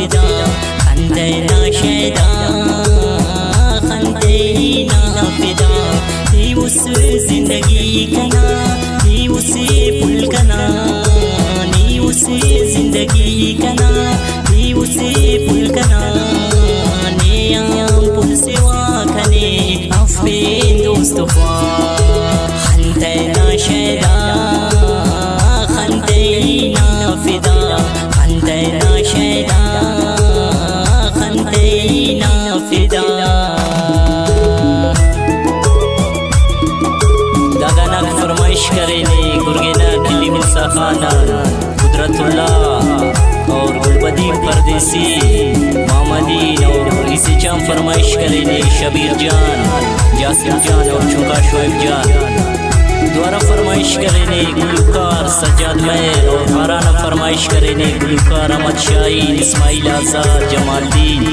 फिदा खंदे नाशेदा खंदे नाफिदा थी उस जिंदगी कना थी उसे पुल कना नी उसे जिंदगी कना थी उसे पुल कना ने आम पुल सेवा खने अफेन दोस्तफा खंदे नाशेदा खंदे नाफिदा खंदे नाशेदा खंदे नाफिदा दागाना फरमाइश करेले गुरगेना खिली मूसा खानदान कुदरतुल्लाह और गुलबदी परदेसी मामदीन और इसी जाम फरमाइश करेले शबीर जान जासिम जान और चुका शोएब जान द्वारा फरमाइश करेले गुलकार सज्जाद महर और हाराना फरमाइश करेले गुलकार अहमद शाहीन इस्माइल आजाद जमालदीन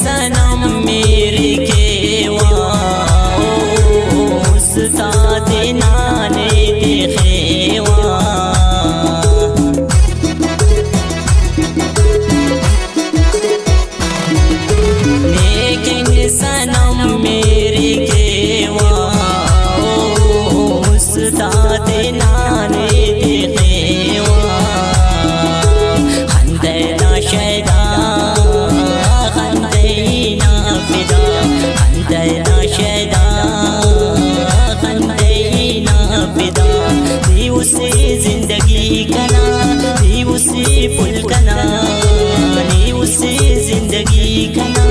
सनम मेरे केवा उस्ताद नाने देखेवा लेकिन सनम मेरे केवा उस्ताद नाने देखेवा खंदे नाशेदा उसे जिंदगी कना नी उसे पुल कना नी उसे जिंदगी कना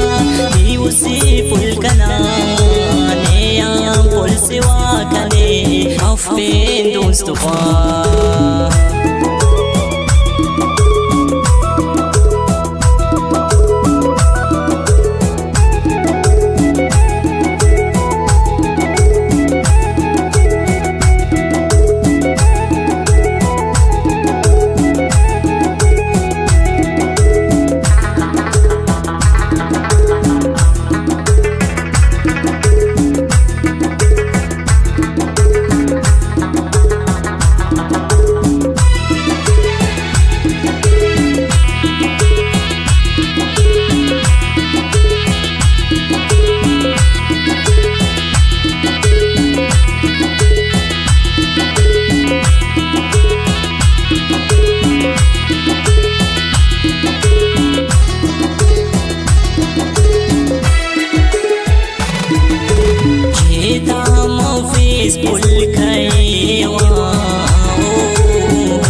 नी उसे पुल कना ने आम पुल सेवा कने अफेन दोस्तफा पुल खैवा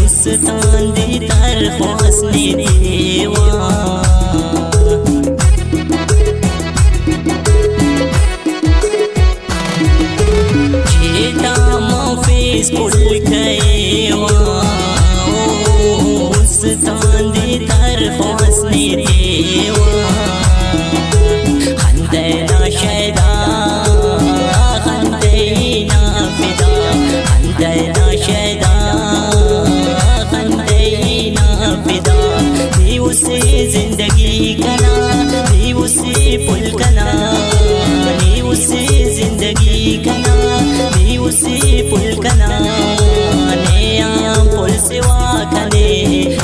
उस्ताद दी तरफ हंसने देवा जेता मफेस पुल खैवा उस्ताद दी तरफ हंसने देवा खंदे नाशेदा उसे जिंदगी कना नी उसे पुल कना नी उसे जिंदगी कना नी उसे पुल कना ने आम पुल सेवा कने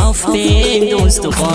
अफेन दोस्तफा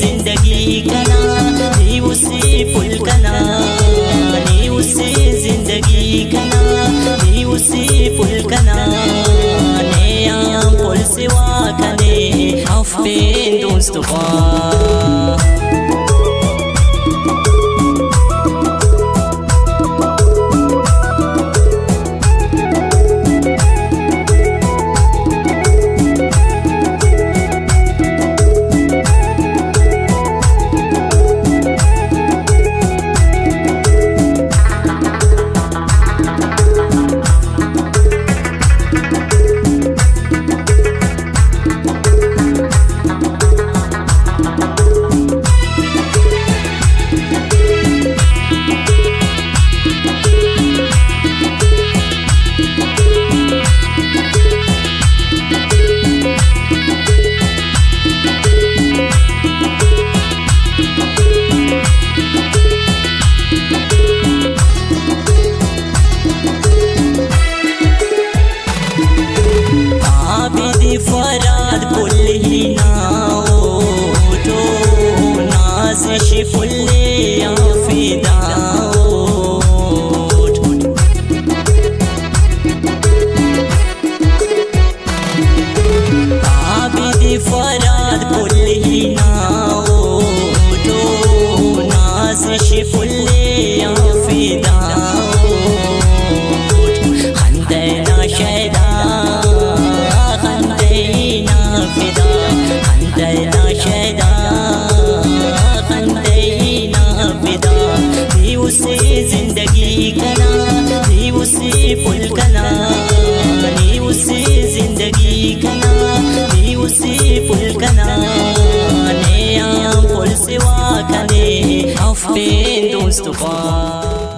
जिंदगी कना नी उसी पुल कना नी उसी जिंदगी कना नी उसी पुल कना ने आम पुल सिवा कने अफेन दोस्तफा फराद पुल ही नाओ तो नाज़िश फुल्ले आफिदाओ आबिद फराद पुल ही नाओ तो नाज़िश फुल्ले आफिदाओ खंदना शैदा उसी जिंदगी कना नी उसी पुल कना नी उसी जिंदगी कना नी उसी पुल कना ने आम पुल सिवा कने अफेन दोस्तफा।